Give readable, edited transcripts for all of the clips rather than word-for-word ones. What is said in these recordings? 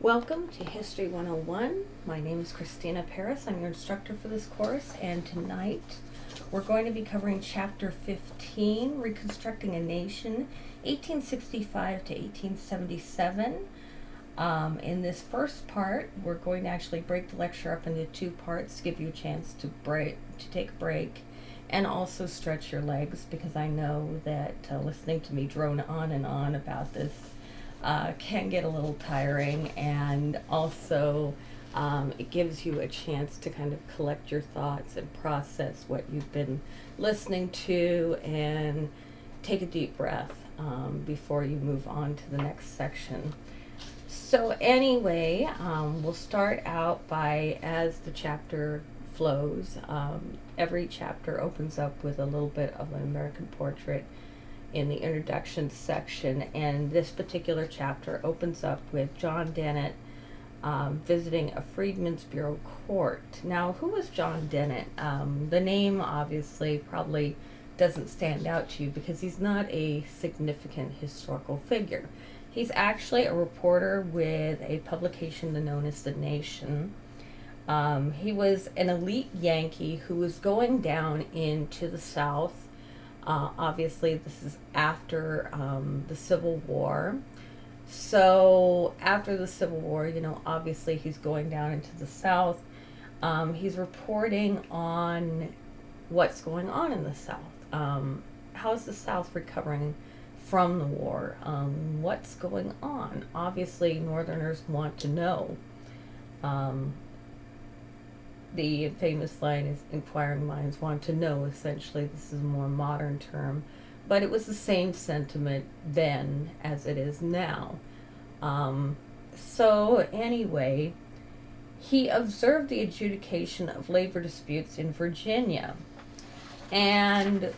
Welcome to History 101. My name is Christina Paris. I'm your instructor for this course, and tonight we're going to be covering Chapter 15, Reconstructing a Nation, 1865 to 1877. In this first part, we're going to actually break the lecture up into two parts to give you a chance to take a break and also stretch your legs, because I know that listening to me drone on and on about this can get a little tiring, and also it gives you a chance to kind of collect your thoughts and process what you've been listening to and take a deep breath before you move on to the next section. So anyway, we'll start out by, as the chapter flows, every chapter opens up with a little bit of an American portrait in the introduction section, and this particular chapter opens up with John Dennett visiting a Freedmen's Bureau court. Now, who was John Dennett? The name obviously probably doesn't stand out to you because he's not a significant historical figure. He's actually a reporter with a publication known as The Nation. He was an elite Yankee who was going down into the South. Obviously, this is after the Civil War. So after the Civil War, obviously he's going down into the South. He's reporting on what's going on in the South. How's the South recovering from the war? What's going on? Obviously, Northerners want to know. The famous line is, inquiring minds want to know. Essentially, this is a more modern term, but it was the same sentiment then as it is now. So anyway, he observed the adjudication of labor disputes in Virginia, and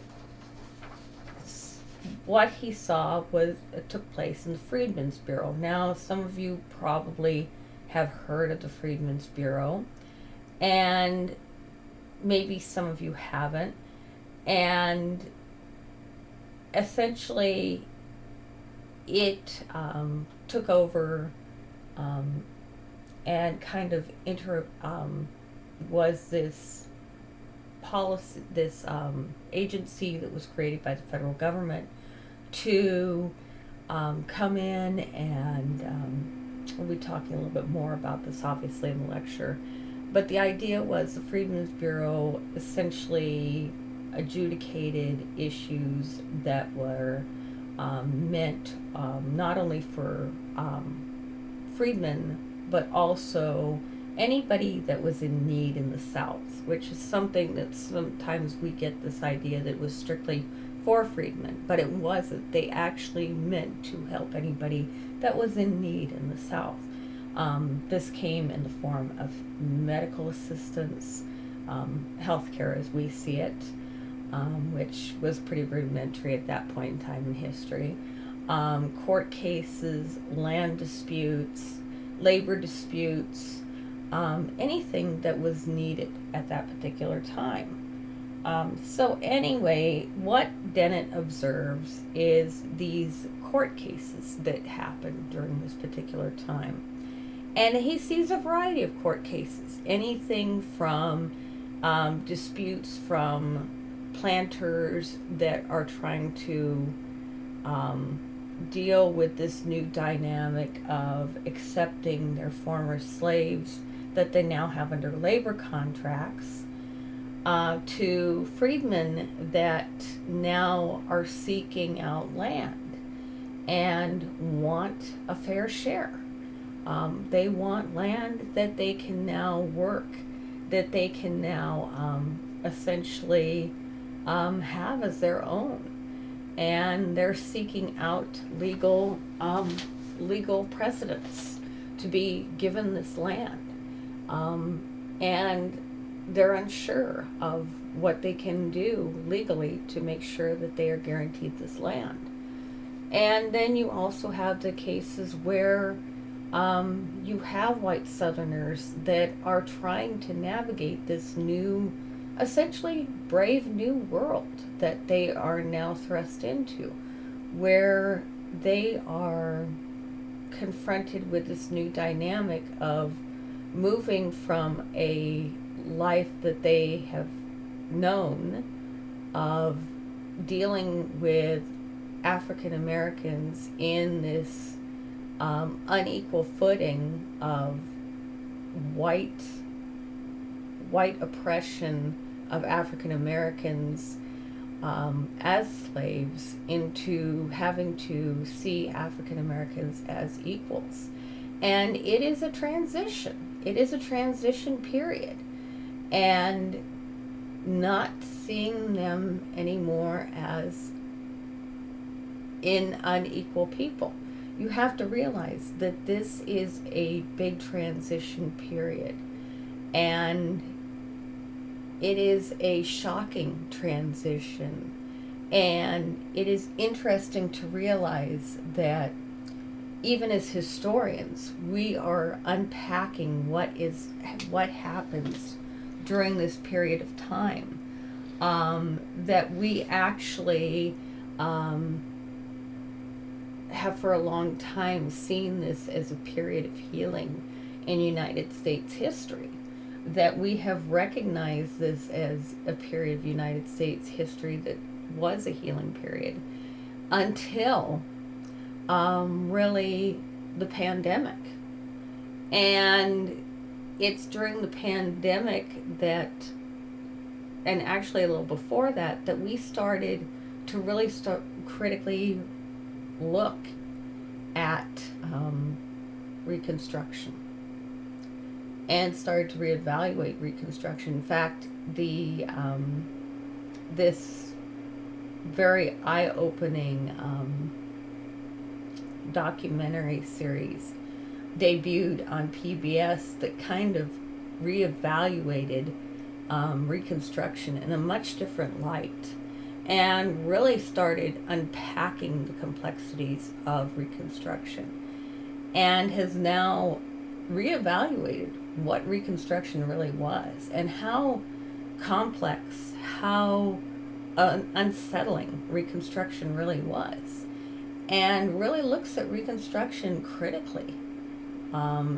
what he saw was took place in the Freedmen's Bureau. Now, some of you probably have heard of the Freedmen's Bureau, and maybe some of you haven't. And essentially, it took over and kind of was this policy, this agency that was created by the federal government to come in, and we'll be talking a little bit more about this obviously in the lecture. But the idea was the Freedmen's Bureau essentially adjudicated issues that were meant not only for freedmen, but also anybody that was in need in the South, which is something that sometimes we get this idea that it was strictly for freedmen, but it wasn't. They actually meant to help anybody that was in need in the South. This came in the form of medical assistance, healthcare as we see it, which was pretty rudimentary at that point in time in history. Court cases, land disputes, labor disputes, anything that was needed at that particular time. So anyway, what Dennett observes is these court cases that happened during this particular time. And he sees a variety of court cases, anything from disputes from planters that are trying to deal with this new dynamic of accepting their former slaves that they now have under labor contracts, to freedmen that now are seeking out land and want a fair share. They want land that they can now work, that they can now essentially have as their own. And they're seeking out legal precedents to be given this land. And they're unsure of what they can do legally to make sure that they are guaranteed this land. And then you also have the cases where you have white Southerners that are trying to navigate this new, essentially brave new world that they are now thrust into, where they are confronted with this new dynamic of moving from a life that they have known, of dealing with African Americans in this unequal footing of white oppression of African Americans as slaves, into having to see African Americans as equals. And it is a transition. It is a transition period. And not seeing them anymore as unequal people. You have to realize that this is a big transition period. And it is a shocking transition. And it is interesting to realize that even as historians, we are unpacking what happens during this period of time. That we actually have for a long time seen this as a period of healing in United States history. That we have recognized this as a period of United States history that was a healing period until really the pandemic. And it's during the pandemic that, and actually a little before that, that we started to really start critically look at Reconstruction and started to reevaluate Reconstruction. In fact, this very eye-opening documentary series debuted on PBS that kind of reevaluated Reconstruction in a much different light, and really started unpacking the complexities of Reconstruction, and has now reevaluated what Reconstruction really was and how complex, how unsettling Reconstruction really was, and really looks at Reconstruction critically.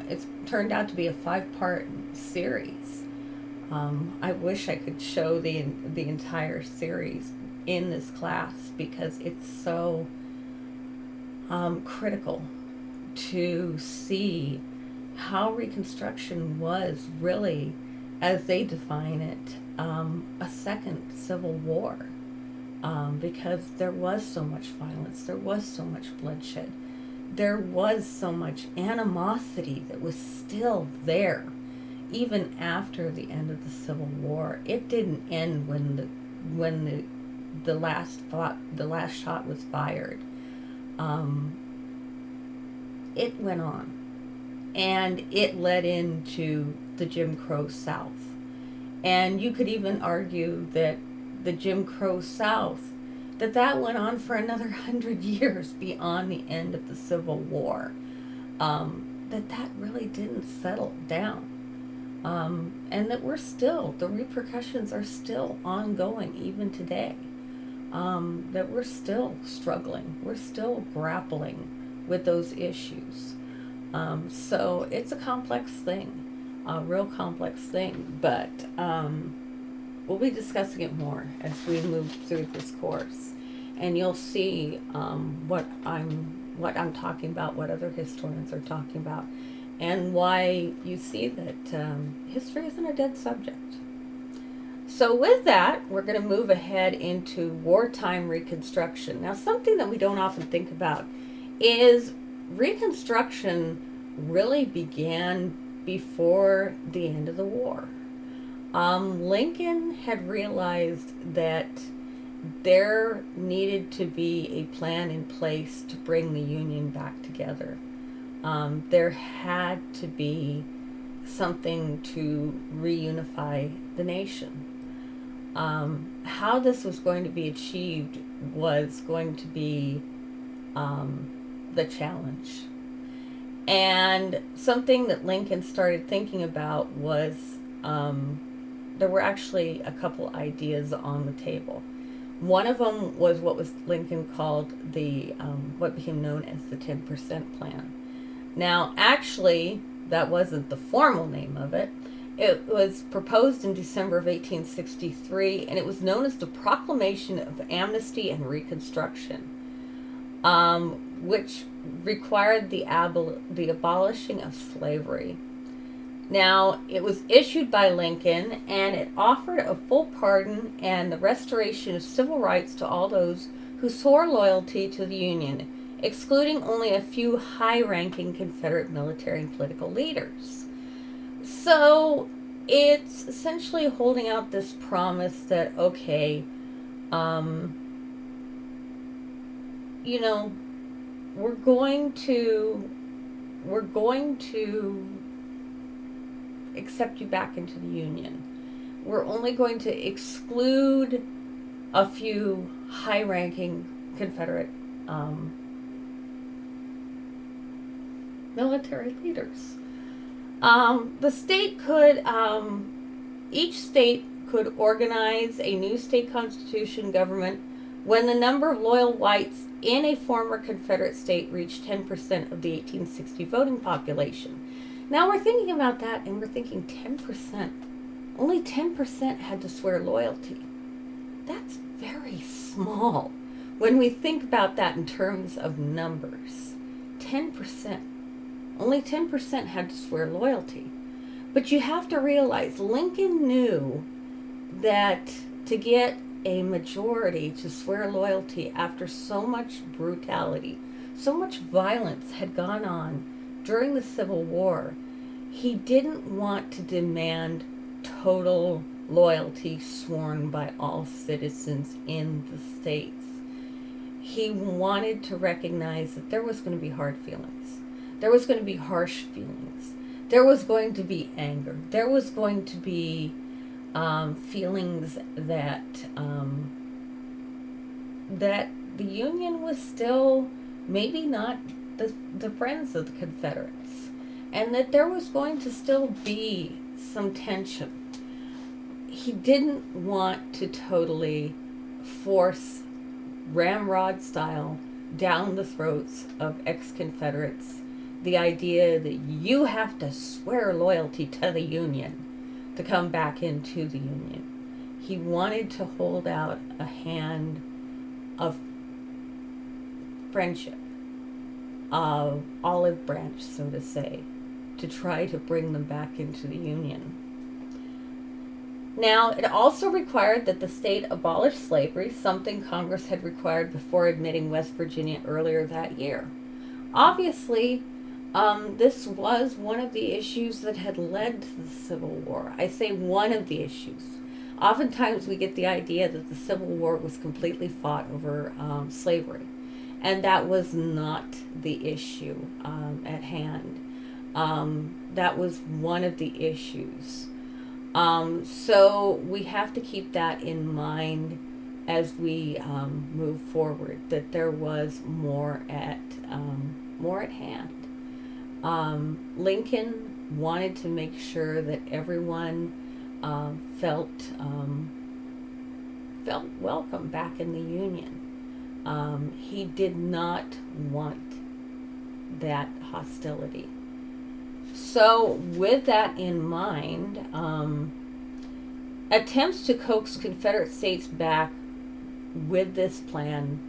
It's turned out to be a 5-part series. I wish I could show the entire series in this class, because it's so critical to see how Reconstruction was really, as they define it, a second Civil War, because there was so much violence, there was so much bloodshed, there was so much animosity that was still there even after the end of the Civil War. It didn't end when the last shot was fired. It went on, and it led into the Jim Crow South. And you could even argue that the Jim Crow South, that went on for another 100 years beyond the end of the Civil War. That really didn't settle down. And that the repercussions are still ongoing even today. That we're still struggling. We're still grappling with those issues. So it's a complex thing, a real complex thing, but we'll be discussing it more as we move through this course. And you'll see what I'm talking about, what other historians are talking about, and why you see that history isn't a dead subject. So with that, we're going to move ahead into wartime Reconstruction. Now, something that we don't often think about is Reconstruction really began before the end of the war. Lincoln had realized that there needed to be a plan in place to bring the Union back together. There had to be something to reunify the nation. How this was going to be achieved was going to be the challenge. And something that Lincoln started thinking about was there were actually a couple ideas on the table. One of them was what was Lincoln called what became known as the 10% plan. Now, actually, that wasn't the formal name of it. It was proposed in December of 1863, and it was known as the Proclamation of Amnesty and Reconstruction, which required the abolishing of slavery. Now, it was issued by Lincoln, and it offered a full pardon and the restoration of civil rights to all those who swore loyalty to the Union, excluding only a few high-ranking Confederate military and political leaders. So, it's essentially holding out this promise that, okay, you know, we're going to accept you back into the Union. We're only going to exclude a few high-ranking Confederate military leaders. Each state could organize a new state constitution government when the number of loyal whites in a former Confederate state reached 10% of the 1860 voting population. Now we're thinking about that and we're thinking 10%. Only 10% had to swear loyalty. That's very small when we think about that in terms of numbers. 10%. Only 10% had to swear loyalty. But you have to realize Lincoln knew that to get a majority to swear loyalty after so much brutality, so much violence had gone on during the Civil War, he didn't want to demand total loyalty sworn by all citizens in the states. He wanted to recognize that there was going to be hard feelings. There was going to be harsh feelings. There was going to be anger. There was going to be feelings that that the Union was still maybe not the friends of the Confederates, and that there was going to still be some tension. He didn't want to totally force ramrod style down the throats of ex-Confederates the idea that you have to swear loyalty to the Union to come back into the Union. He wanted to hold out a hand of friendship, of olive branch, so to say, to try to bring them back into the Union. Now, it also required that the state abolish slavery, something Congress had required before admitting West Virginia earlier that year. Obviously, this was one of the issues that had led to the Civil War. I say one of the issues. Oftentimes we get the idea that the Civil War was completely fought over slavery, and that was not the issue at hand. That was one of the issues. So we have to keep that in mind as we move forward, that there was more at hand. Lincoln wanted to make sure that everyone felt welcome back in the Union. He did not want that hostility. So with that in mind, attempts to coax Confederate states back with this plan,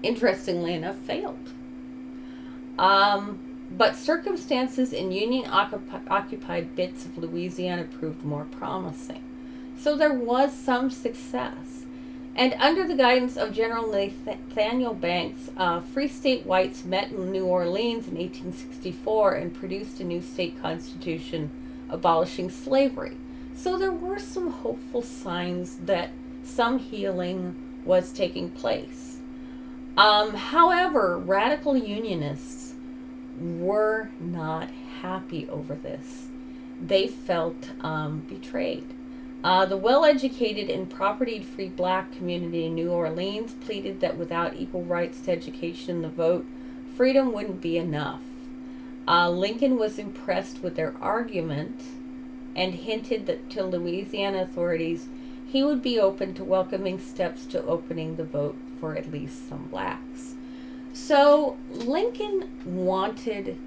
interestingly enough, failed. But circumstances in Union-occupied bits of Louisiana proved more promising. So there was some success. And under the guidance of General Nathaniel Banks, Free State whites met in New Orleans in 1864 and produced a new state constitution abolishing slavery. So there were some hopeful signs that some healing was taking place. However, radical Unionists were not happy over this. They felt betrayed. The well-educated and property-free black community in New Orleans pleaded that without equal rights to education and the vote, freedom wouldn't be enough. Lincoln was impressed with their argument and hinted that to Louisiana authorities he would be open to welcoming steps to opening the vote for at least some blacks. So Lincoln wanted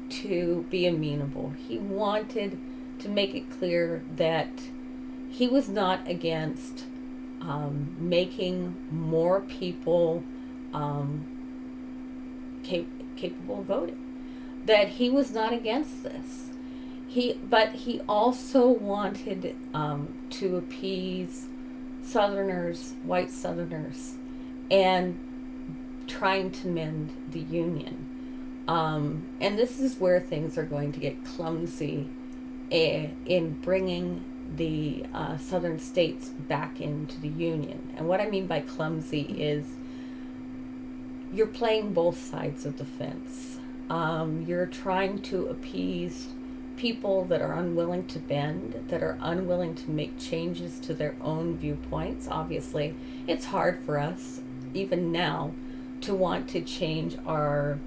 to be amenable. He wanted to make it clear that he was not against making more people um, capable of voting. That he was not against this. But he also wanted to appease Southerners, white Southerners, and trying to mend the Union. And this is where things are going to get clumsy in bringing the southern states back into the Union. And what I mean by clumsy is you're playing both sides of the fence. You're trying to appease people that are unwilling to bend, that are unwilling to make changes to their own viewpoints. Obviously, it's hard for us, even now, to want to change our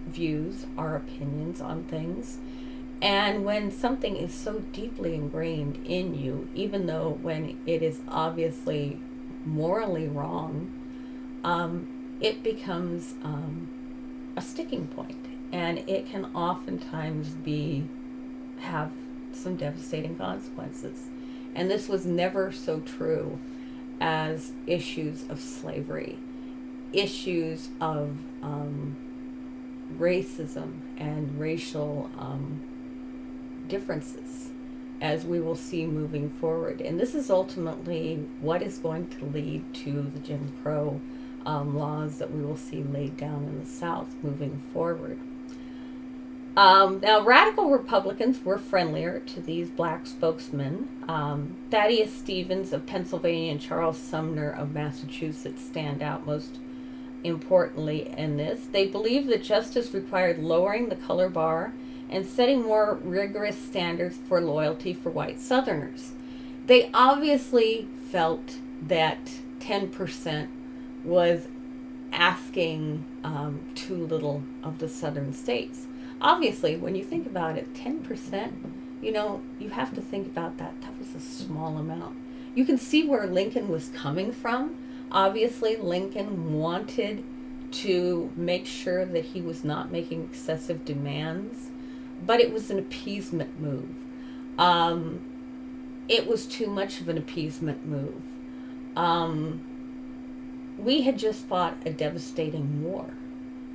views, our opinions on things. And when something is so deeply ingrained in you, even though when it is obviously morally wrong, it becomes a sticking point, and it can oftentimes have some devastating consequences. And this was never so true as issues of slavery, issues of racism and racial differences, as we will see moving forward. And this is ultimately what is going to lead to the Jim Crow laws that we will see laid down in the South moving forward. Now, radical Republicans were friendlier to these black spokesmen. Thaddeus Stevens of Pennsylvania and Charles Sumner of Massachusetts stand out most importantly in this. They believed that justice required lowering the color bar and setting more rigorous standards for loyalty for white Southerners. They obviously felt that 10% was asking too little of the southern states. Obviously, when you think about it, 10%, you have to think about that. That was a small amount. You can see where Lincoln was coming from. Obviously, Lincoln wanted to make sure that he was not making excessive demands, but it was an appeasement move. It was too much of an appeasement move. We had just fought a devastating war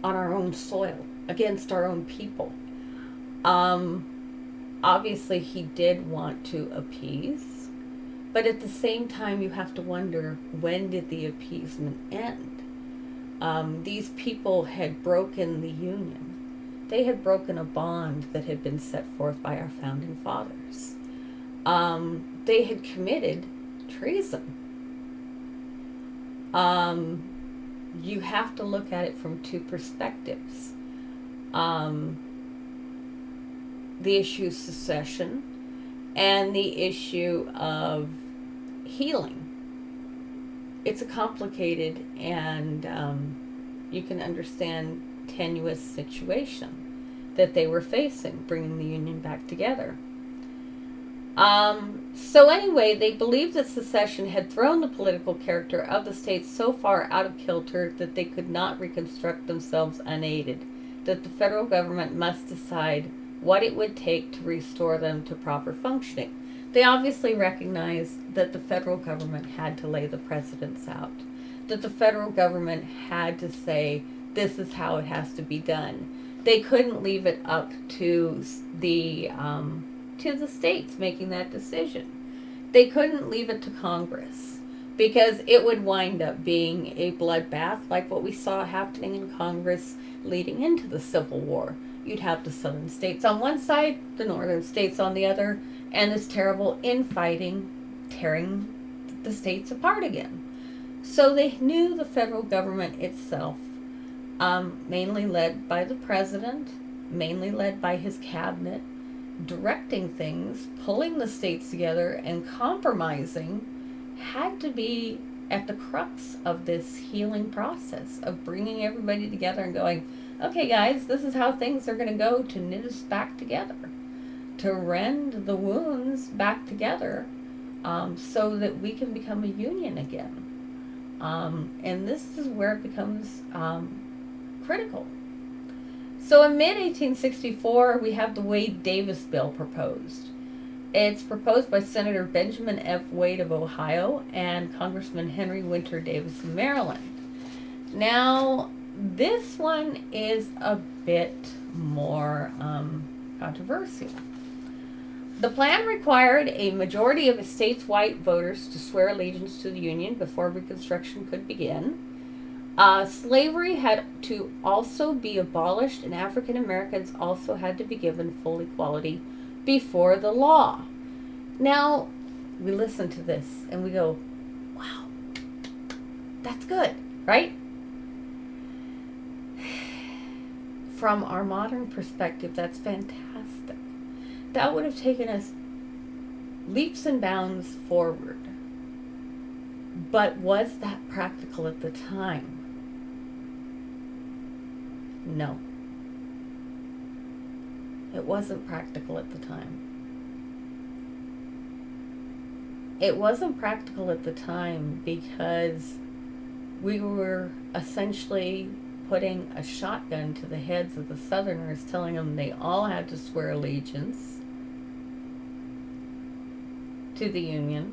on our own soil against our own people. Obviously, he did want to appease, but at the same time, you have to wonder, when did the appeasement end? These people had broken the Union. They had broken a bond that had been set forth by our founding fathers. They had committed treason. You have to look at it from two perspectives. The issue of secession and the issue of healing. It's a complicated and you can understand tenuous situation that they were facing, bringing the Union back together. So anyway, they believed that secession had thrown the political character of the states so far out of kilter that they could not reconstruct themselves unaided, that the federal government must decide what it would take to restore them to proper functioning. They obviously recognized that the federal government had to lay the precedents out, that the federal government had to say, this is how it has to be done. They couldn't leave it up to the states making that decision. They couldn't leave it to Congress, because it would wind up being a bloodbath like what we saw happening in Congress leading into the Civil War. You'd have the southern states on one side, the northern states on the other, and this terrible infighting tearing the states apart again. So they knew the federal government itself, mainly led by the president, mainly led by his cabinet, directing things, pulling the states together, and compromising, had to be at the crux of this healing process of bringing everybody together and going, okay guys, this is how things are going to go to knit us back together, to rend the wounds back together, so that we can become a union again. And this is where it becomes critical. So in mid-1864, we have the Wade-Davis bill proposed. It's proposed by Senator Benjamin F. Wade of Ohio and Congressman Henry Winter Davis of Maryland. Now, this one is a bit more controversial. The plan required a majority of the state's white voters to swear allegiance to the Union before Reconstruction could begin. Slavery had to also be abolished, and African Americans also had to be given full equality before the law. Now, we listen to this and we go, wow, that's good, right? From our modern perspective, that's fantastic. That would have taken us leaps and bounds forward. But was that practical at the time? No. It wasn't practical at the time. It wasn't practical at the time because we were essentially putting a shotgun to the heads of the Southerners, telling them they all had to swear allegiance to the Union.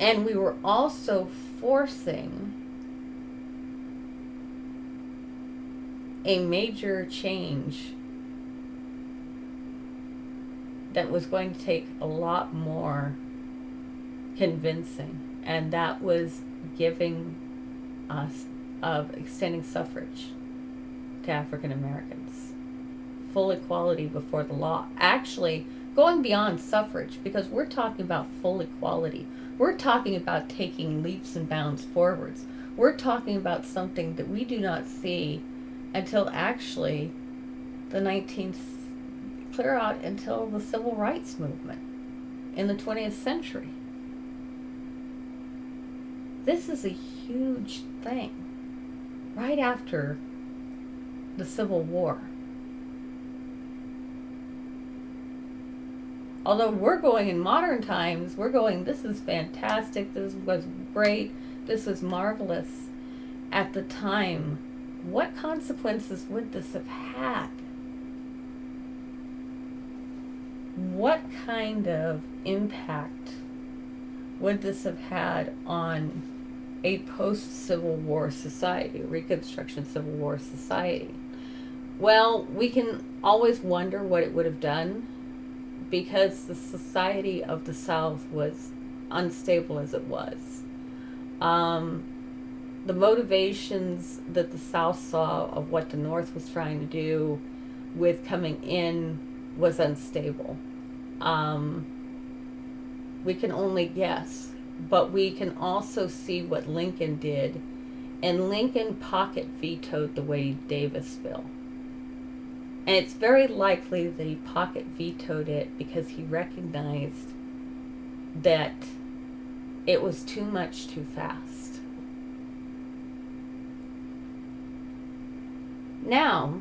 And we were also forcing a major change that was going to take a lot more convincing, and that was giving us of extending suffrage to African Americans, full equality before the law. Actually, going beyond suffrage, because we're talking about full equality. We're talking about taking leaps and bounds forwards. We're talking about something that we do not see until actually the 19th, clear out until the Civil Rights Movement in the 20th century. This is a huge thing right after the Civil War. Although we're going in modern times, we're going, this is fantastic, this was great, this is marvelous. At the time, what consequences would this have had? What kind of impact would this have had on a post-Civil War society, Reconstruction Civil War society? Well, we can always wonder what it would have done, because the society of the South was unstable as it was. The motivations that the South saw of what the North was trying to do with coming in was unstable. We can only guess, but we can also see what Lincoln did, and Lincoln pocket vetoed the Wade-Davis bill. And it's very likely that he pocket vetoed it because he recognized that it was too much too fast. Now,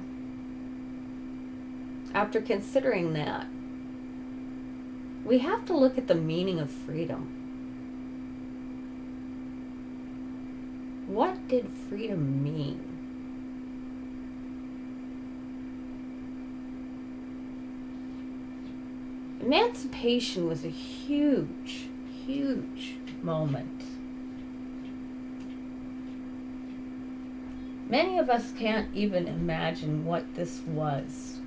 after considering that, we have to look at the meaning of freedom. What did freedom mean? Emancipation was a huge, huge moment. Many of us can't even imagine what this was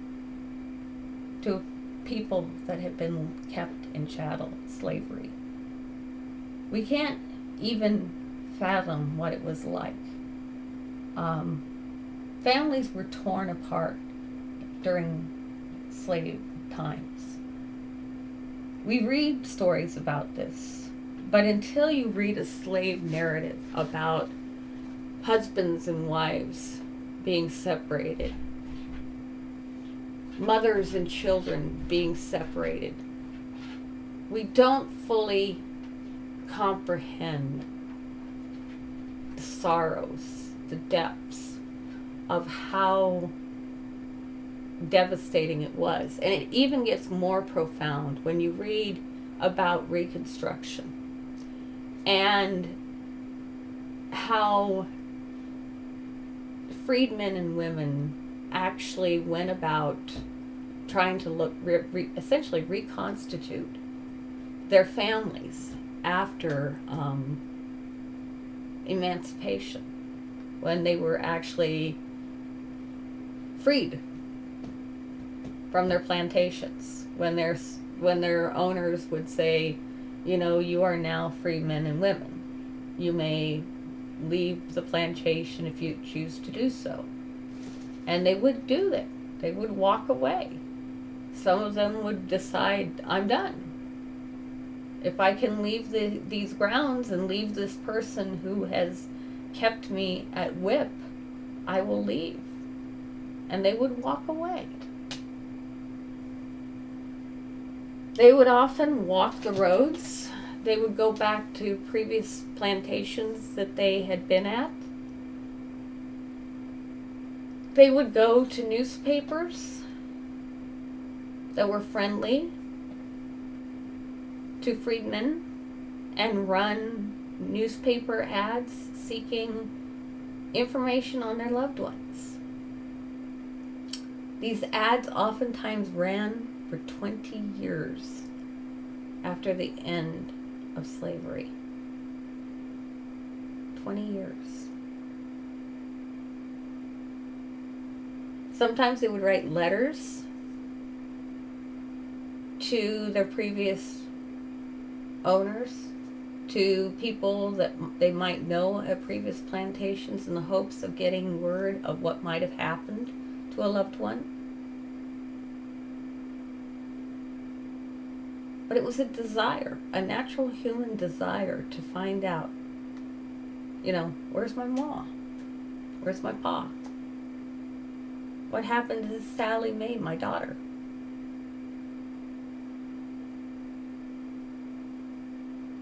to people that had been kept in chattel slavery. We can't even fathom what it was like. Families were torn apart during slave times. We read stories about this, but until you read a slave narrative about husbands and wives being separated, mothers and children being separated, we don't fully comprehend the sorrows, the depths of how devastating it was. And it even gets more profound when you read about Reconstruction and how freedmen and women actually went about trying to essentially reconstitute their families after emancipation, when they were actually freed from their plantations, when their owners would say, you are now free men and women. You may leave the plantation if you choose to do so. And they would do that. They would walk away. Some of them would decide, I'm done. If I can leave these grounds and leave this person who has kept me at whip, I will leave. And they would walk away. They would often walk the roads. They would go back to previous plantations that they had been at. They would go to newspapers that were friendly to freedmen and run newspaper ads seeking information on their loved ones. These ads oftentimes ran for 20 years after the end of slavery. 20 years. Sometimes they would write letters to their previous owners, to people that they might know at previous plantations, in the hopes of getting word of what might have happened to a loved one. But it was a desire, a natural human desire to find out, where's my ma? Where's my pa? What happened to Sally Mae, my daughter?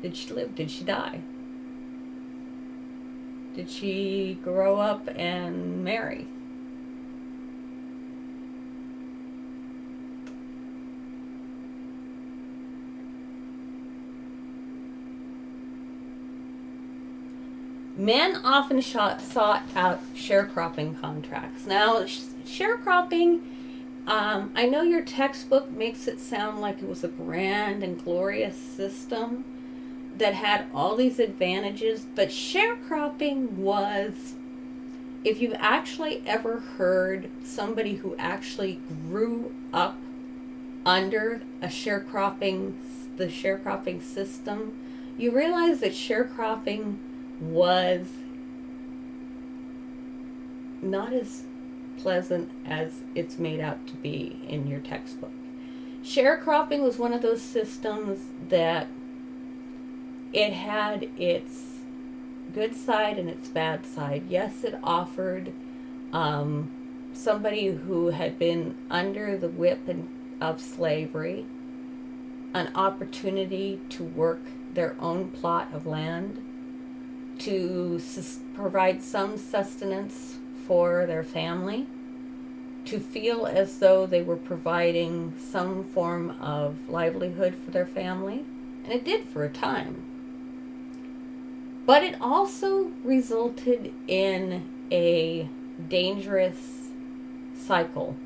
Did she live? Did she die? Did she grow up and marry? Men often sought out sharecropping contracts. Now, sharecropping, I know your textbook makes it sound like it was a grand and glorious system that had all these advantages, but sharecropping was, if you've actually ever heard somebody who actually grew up under the sharecropping system, you realize that sharecropping was not as pleasant as it's made out to be in your textbook. Sharecropping was one of those systems that it had its good side and its bad side. Yes, it offered somebody who had been under the whip of slavery an opportunity to work their own plot of land, to provide some sustenance for their family, to feel as though they were providing some form of livelihood for their family. And it did for a time. But it also resulted in a dangerous cycle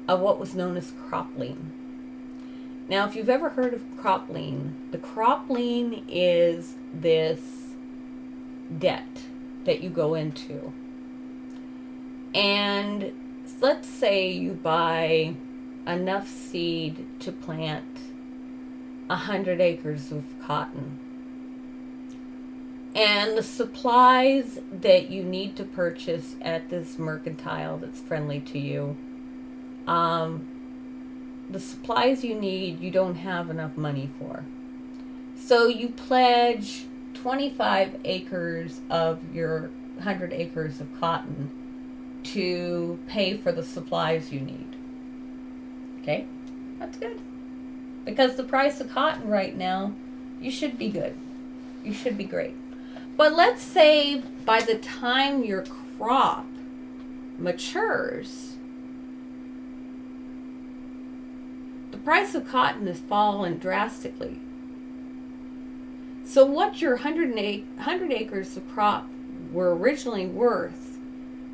of what was known as crop lien. Now, if you've ever heard of crop lien, the crop lien is this debt that you go into. And let's say you buy enough seed to plant 100 acres of cotton. And the supplies that you need to purchase at this mercantile that's friendly to you, the supplies you need, you don't have enough money for. So you pledge 25 acres of your 100 acres of cotton to pay for the supplies you need. Okay? That's good. Because the price of cotton right now, you should be good. You should be great. But let's say by the time your crop matures, the price of cotton has fallen drastically. So what your 100 acres of crop were originally worth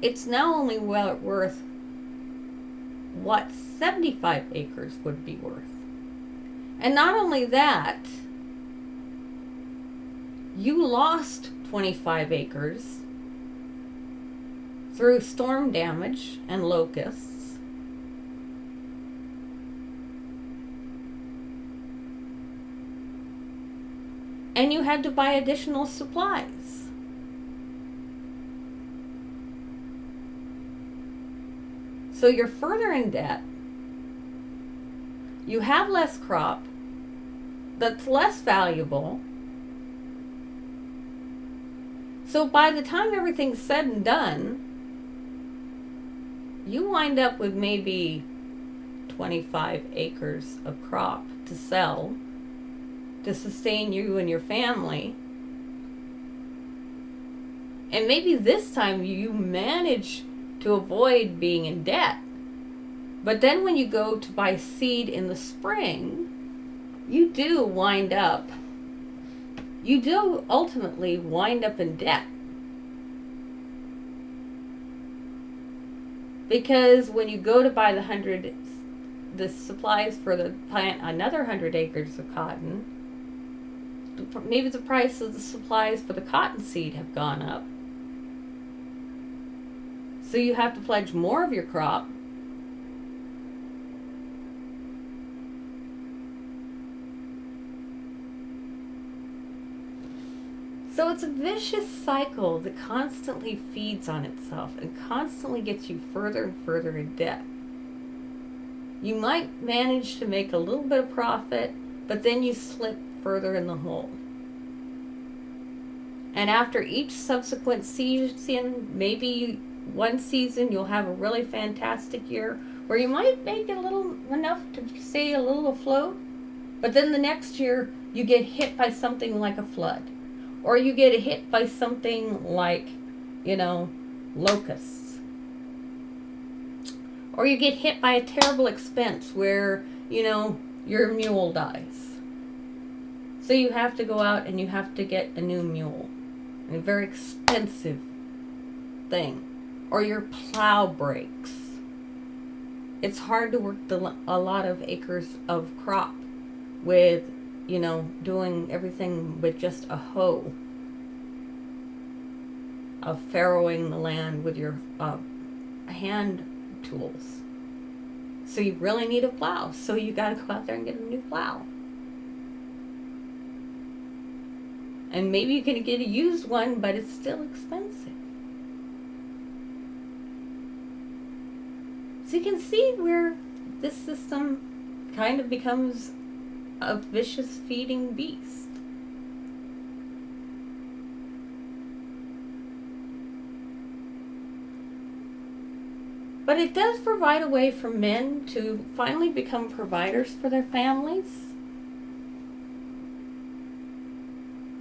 it's now only worth what 75 acres would be worth. And not only that, you lost 25 acres through storm damage and locusts. And you had to buy additional supplies. So you're further in debt. You have less crop that's less valuable. So by the time everything's said and done, you wind up with maybe 25 acres of crop to sell to sustain you and your family. And maybe this time you manage to avoid being in debt. But then when you go to buy seed in the spring, you do ultimately wind up in debt. Because when you go to buy the supplies for the plant another 100 acres of cotton, maybe the price of the supplies for the cotton seed have gone up. So you have to pledge more of your crop. So it's a vicious cycle that constantly feeds on itself and constantly gets you further and further in debt. You might manage to make a little bit of profit, but then you slip further in the hole. And after each subsequent season, maybe one season you'll have a really fantastic year where you might make enough to stay a little afloat, but then the next year you get hit by something like a flood. Or you get hit by something like, locusts. Or you get hit by a terrible expense where, your mule dies. So you have to go out and you have to get a new mule. A very expensive thing. Or your plow breaks. It's hard to work a lot of acres of crop with doing everything with just a hoe, of farrowing the land with your hand tools. So you really need a plow. So you got to go out there and get a new plow. And maybe you can get a used one, but it's still expensive. So you can see where this system kind of becomes a vicious feeding beast. But it does provide a way for men to finally become providers for their families.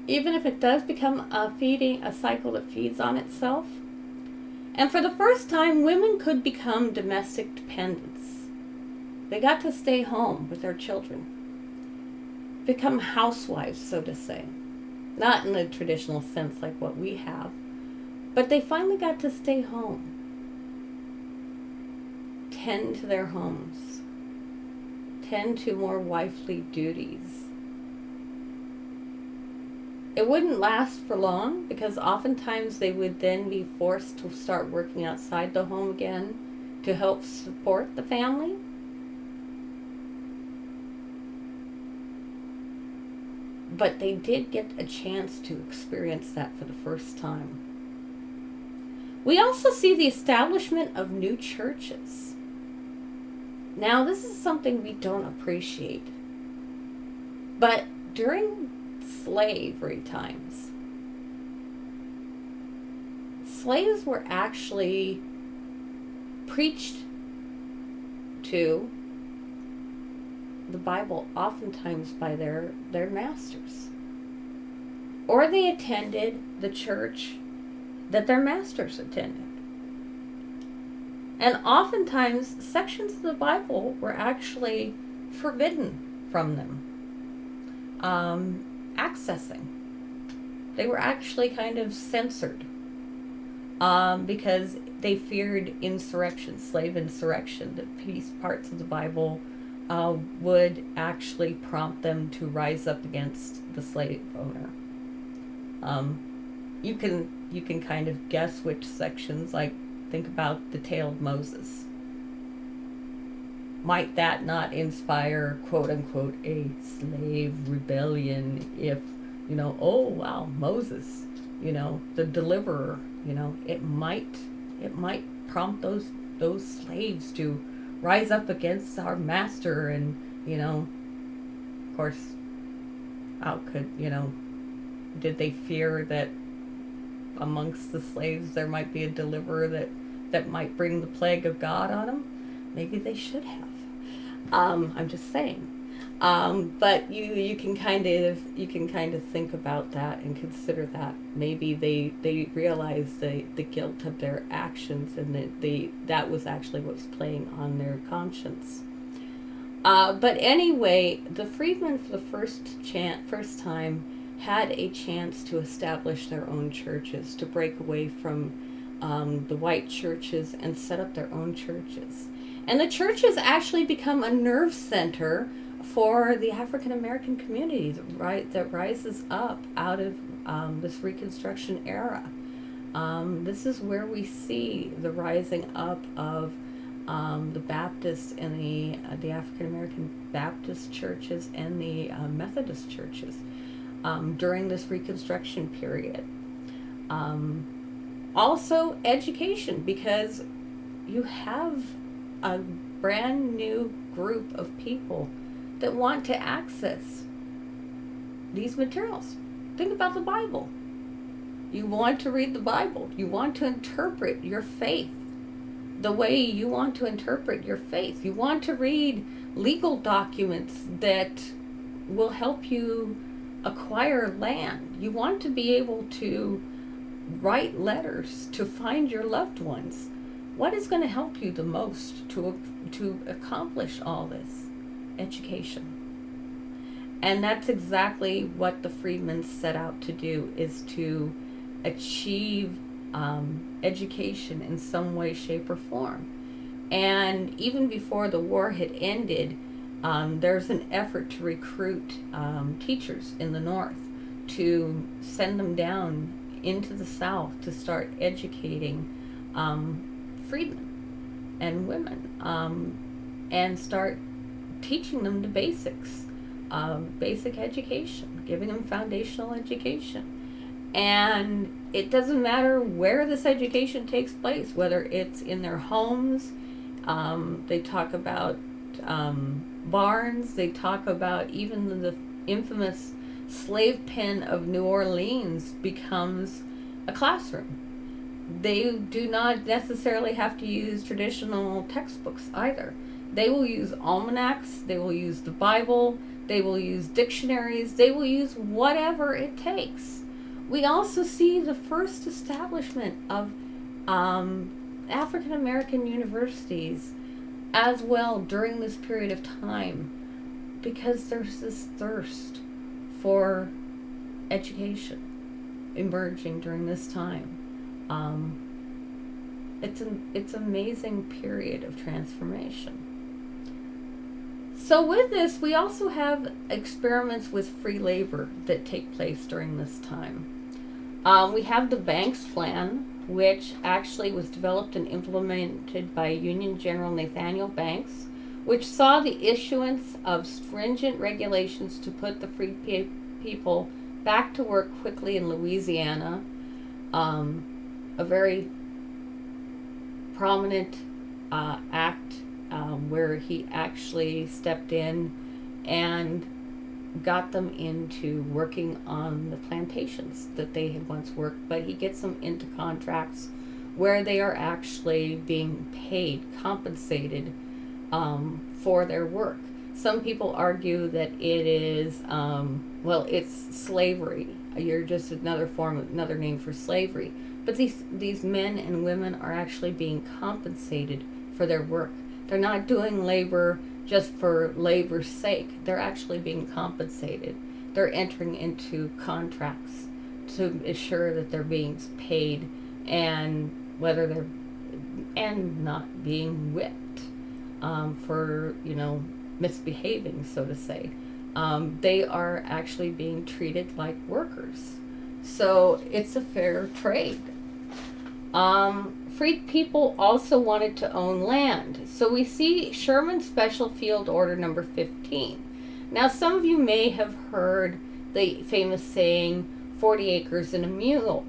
Even if it does become a cycle that feeds on itself. And for the first time, women could become domestic dependents. They got to stay home with their children. Become housewives, so to say. Not in the traditional sense like what we have, but they finally got to stay home. Tend to their homes. Tend to more wifely duties. It wouldn't last for long because oftentimes they would then be forced to start working outside the home again to help support the family. But they did get a chance to experience that for the first time. We also see the establishment of new churches. Now, this is something we don't appreciate. But during slavery times, slaves were actually preached to the Bible oftentimes by their masters. Or they attended the church that their masters attended. And oftentimes sections of the Bible were actually forbidden from them accessing. They were actually kind of censored. because they feared insurrection, slave insurrection, that these parts of the Bible would actually prompt them to rise up against the slave owner. You can kind of guess which sections, like think about the tale of Moses. Might that not inspire, quote unquote, a slave rebellion if, oh wow, Moses, the deliverer, it might prompt those slaves to rise up against our master, and, of course, how could, did they fear that amongst the slaves there might be a deliverer that might bring the plague of God on them? Maybe they should have. I'm just saying. But you can kind of think about that and consider that maybe they realize the guilt of their actions, and that was actually what's playing on their conscience. But anyway, the freedmen for the first time had a chance to establish their own churches, to break away from the white churches and set up their own churches. And the churches actually become a nerve center for the African American community that rises up out of this Reconstruction era. This is where we see the rising up of the Baptist and the African American Baptist churches and the Methodist churches during this Reconstruction period. Also, education, because you have a brand new group of people that want to access these materials. Think about the Bible. You want to read the Bible. You want to interpret your faith the way you want to interpret your faith. You want to read legal documents that will help you acquire land. You want to be able to write letters to find your loved ones. What is going to help you the most to accomplish all this? Education. And that's exactly what the freedmen set out to do, is to achieve education in some way, shape, or form. And even before the war had ended, there's an effort to recruit teachers in the North, to send them down into the South to start educating freedmen and women, and start teaching them the basics, basic education, giving them foundational education. And it doesn't matter where this education takes place, whether it's in their homes. They talk about barns. They talk about even the infamous slave pen of New Orleans becomes a classroom. They do not necessarily have to use traditional textbooks either. They will use almanacs, they will use the Bible, they will use dictionaries, they will use whatever it takes. We also see the first establishment of African American universities as well during this period of time, because there's this thirst for education emerging during this time. It's an amazing period of transformation. So with this, we also have experiments with free labor that take place during this time. We have the Banks Plan, which actually was developed and implemented by Union General Nathaniel Banks, which saw the issuance of stringent regulations to put the free people back to work quickly in Louisiana. A very prominent act where he actually stepped in and got them into working on the plantations that they had once worked, but he gets them into contracts where they are actually being paid, compensated for their work. Some people argue that it is, it's slavery. You're just another name for slavery. But these men and women are actually being compensated for their work. They're not doing labor just for labor's sake. They're actually being compensated. They're entering into contracts to ensure that they're being paid and whether they're and not being whipped for misbehaving, so to say. They are actually being treated like workers. So it's a fair trade. Freed people also wanted to own land. So we see Sherman Special Field Order number 15. Now, some of you may have heard the famous saying, 40 acres and a mule.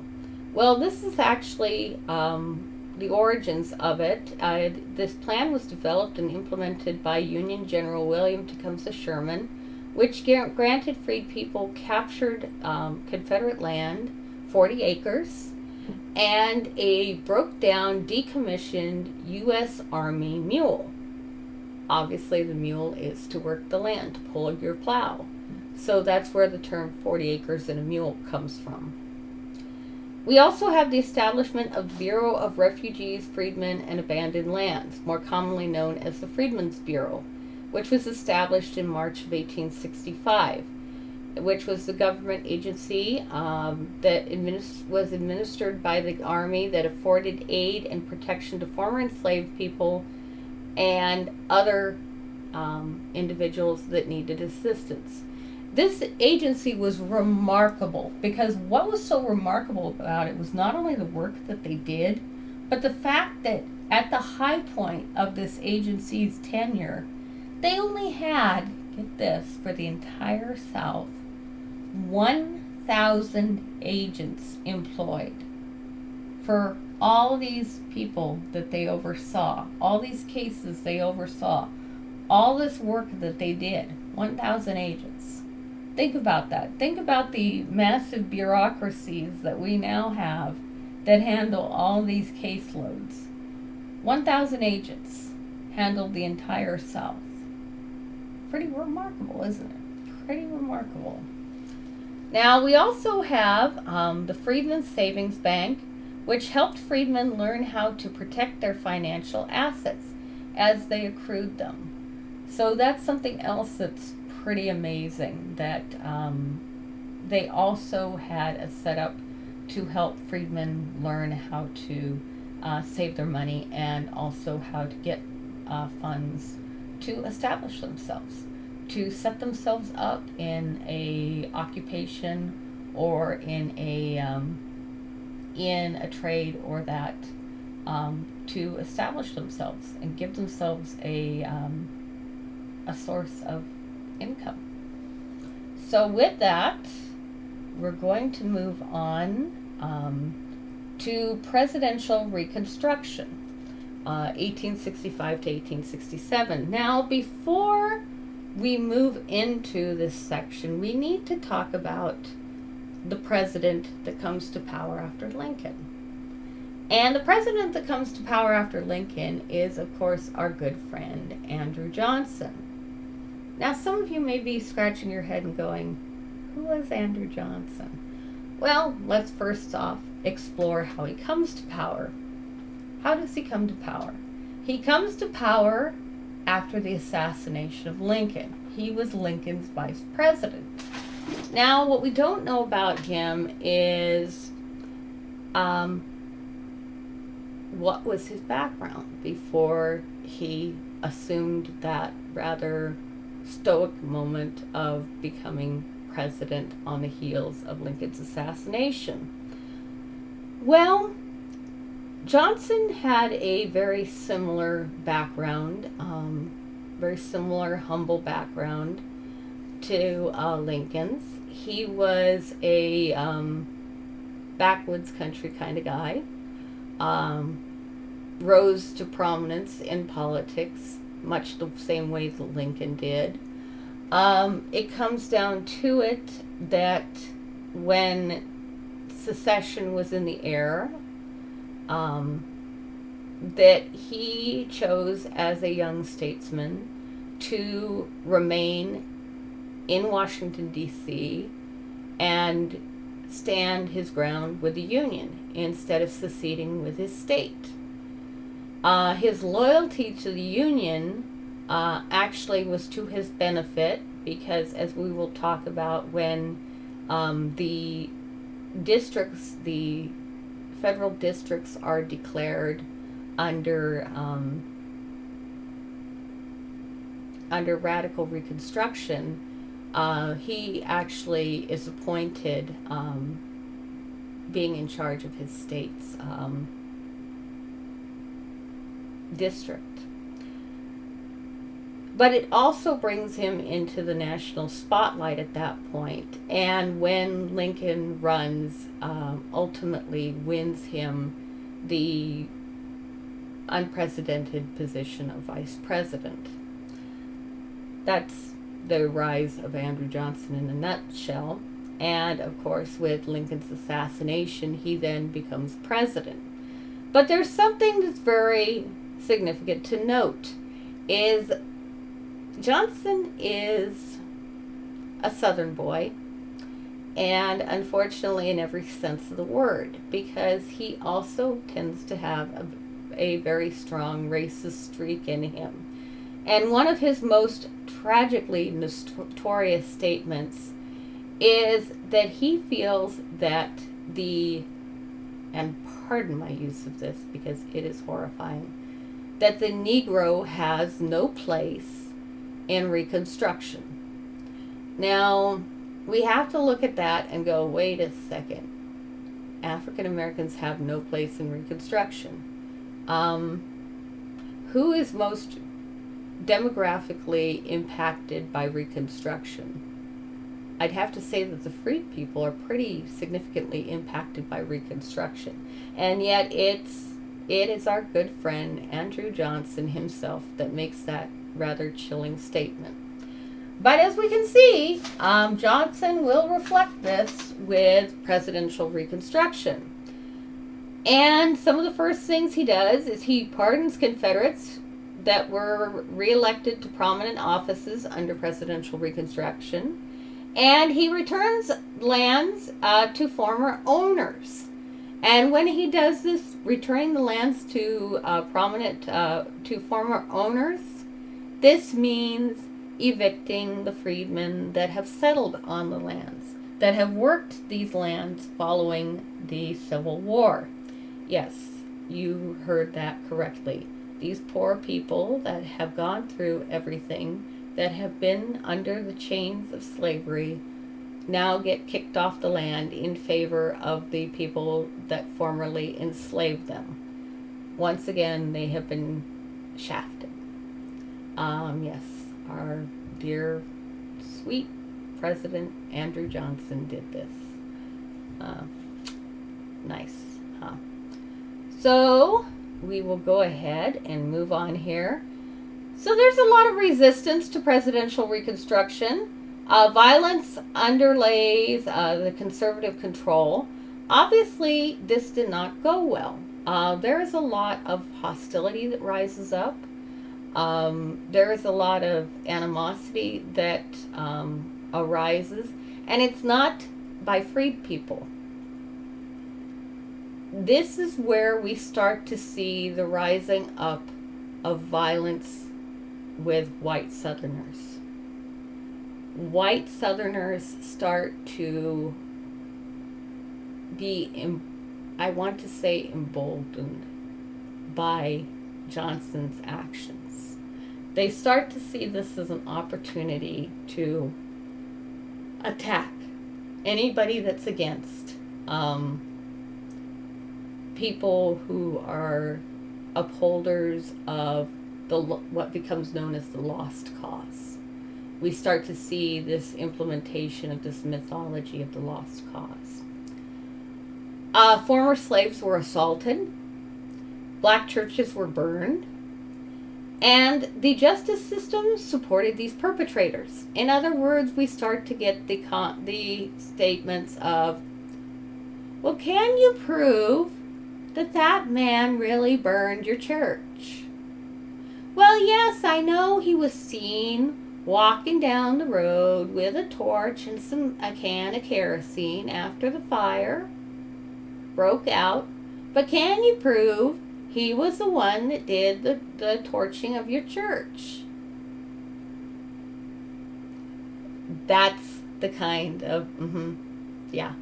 Well, this is actually the origins of it. This plan was developed and implemented by Union General William Tecumseh Sherman, which granted freed people captured Confederate land, 40 acres, and a broke down, decommissioned U.S. Army mule. Obviously, the mule is to work the land, to pull your plow. So that's where the term 40 acres and a mule comes from. We also have the establishment of the Bureau of Refugees, Freedmen, and Abandoned Lands, more commonly known as the Freedmen's Bureau, which was established in March of 1865, which was the government agency that was administered by the Army, that afforded aid and protection to former enslaved people and other individuals that needed assistance. This agency was remarkable because what was so remarkable about it was not only the work that they did, but the fact that at the high point of this agency's tenure, they only had, get this, for the entire South, 1,000 agents employed for all these people that they oversaw, all these cases they oversaw, all this work that they did, 1,000 agents. Think about that. Think about the massive bureaucracies that we now have that handle all these caseloads. 1,000 agents handled the entire South. Pretty remarkable, isn't it? Pretty remarkable. Now, we also have the Freedmen's Savings Bank, which helped freedmen learn how to protect their financial assets as they accrued them. So that's something else that's pretty amazing, that they also had a setup to help freedmen learn how to save their money and also how to get funds to establish themselves, to set themselves up in a occupation or in a trade or that, to establish themselves and give themselves a source of income. So with that, we're going to move on to presidential reconstruction, 1865 to 1867. Now, before we move into this section, we need to talk about the president that comes to power after Lincoln. And the president that comes to power after Lincoln is, of course, our good friend, Andrew Johnson. Now, some of you may be scratching your head and going, who was Andrew Johnson? Well, let's first off explore how he comes to power. How does he come to power? He comes to power after the assassination of Lincoln. He was Lincoln's vice president. Now, what we don't know about him is what was his background before he assumed that rather stoic moment of becoming president on the heels of Lincoln's assassination. Well, Johnson had a very similar background, very similar humble background to Lincoln's. He was a backwoods country kind of guy, rose to prominence in politics much the same way that Lincoln did. It comes down to it that when secession was in the air, that he chose as a young statesman to remain in Washington, D.C. and stand his ground with the Union instead of seceding with his state. His loyalty to the Union actually was to his benefit because, as we will talk about, when the districts, the federal districts are declared under under radical Reconstruction, he actually is appointed being in charge of his state's district. But it also brings him into the national spotlight at that point. And when Lincoln runs, ultimately wins him the unprecedented position of vice president. That's the rise of Andrew Johnson in a nutshell. And of course, with Lincoln's assassination, he then becomes president. But there's something that's very significant to note, is Johnson is a Southern boy, and unfortunately in every sense of the word, because he also tends to have a very strong racist streak in him. And one of his most tragically notorious statements is that he feels that and pardon my use of this because it is horrifying, that the Negro has no place in Reconstruction. Now, we have to look at that and go, wait a second. African Americans have no place in Reconstruction. Who is most demographically impacted by Reconstruction? I'd have to say that the freed people are pretty significantly impacted by Reconstruction. And yet it is our good friend Andrew Johnson himself that makes that rather chilling statement. But as we can see, Johnson will reflect this with presidential Reconstruction. And some of the first things he does is he pardons Confederates that were reelected to prominent offices under presidential Reconstruction. And he returns lands to former owners. And when he does this, returning the lands to to former owners, this means evicting the freedmen that have settled on the lands, that have worked these lands following the Civil War. Yes, you heard that correctly. These poor people that have gone through everything, that have been under the chains of slavery, now get kicked off the land in favor of the people that formerly enslaved them. Once again, they have been shafted. Yes, our dear, sweet President Andrew Johnson did this. Nice, huh? So, we will go ahead and move on here. So there's a lot of resistance to presidential Reconstruction. Violence underlays the conservative control. Obviously, this did not go well. There is a lot of hostility that rises up. There is a lot of animosity that arises, and it's not by freed people. This is where we start to see the rising up of violence with white Southerners. White Southerners start to be, I want to say, emboldened by Johnson's actions. They start to see this as an opportunity to attack anybody that's against people who are upholders of what becomes known as the lost cause. We start to see this implementation of this mythology of the lost cause. Former slaves were assaulted. Black churches were burned. And the justice system supported these perpetrators. In other words, we start to get the statements of, well, can you prove that that man really burned your church? Well, yes, I know he was seen walking down the road with a torch and a can of kerosene after the fire broke out. But can you prove he was the one that did the torching of your church? That's the kind of, yeah.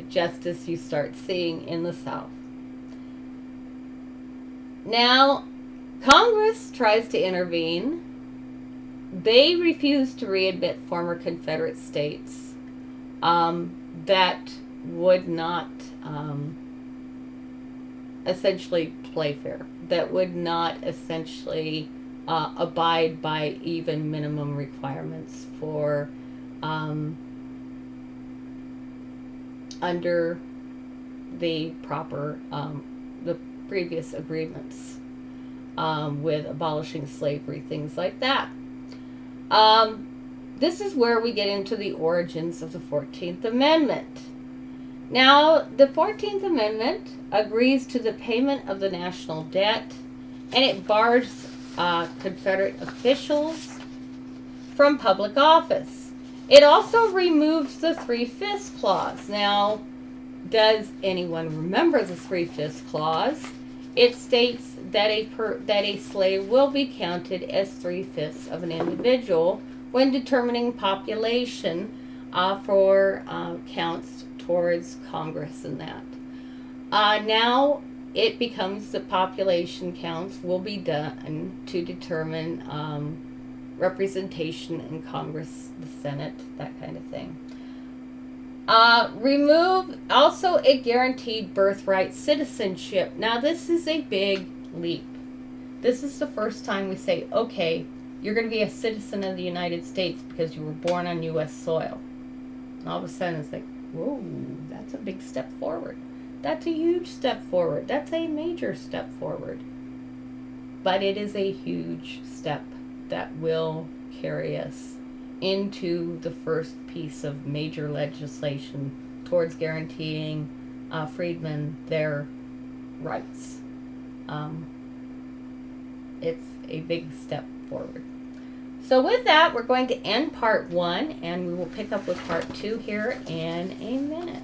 justice you start seeing in the South. Now, Congress tries to intervene. They refuse to readmit former Confederate states that would not essentially play fair, that would not essentially abide by even minimum requirements for under the proper the previous agreements with abolishing slavery, things like that. This is where we get into the origins of the 14th Amendment. Now, the 14th Amendment agrees to the payment of the national debt, and it bars Confederate officials from public office. It also removes the 3/5 clause. Now, does anyone remember the 3/5 clause? It states that a slave will be counted as 3/5 of an individual when determining population for counts towards Congress and that. Now it becomes the population counts will be done to determine representation in Congress, the Senate, that kind of thing. Remove, also it guaranteed birthright citizenship. Now this is a big leap. This is the first time we say, okay, you're going to be a citizen of the United States because you were born on U.S. soil. And all of a sudden it's like, whoa, that's a big step forward. That's a huge step forward. That's a major step forward. But it is a huge step that will carry us into the first piece of major legislation towards guaranteeing freedmen their rights. It's a big step forward. So with that, we're going to end part 1, and we will pick up with part 2 here in a minute.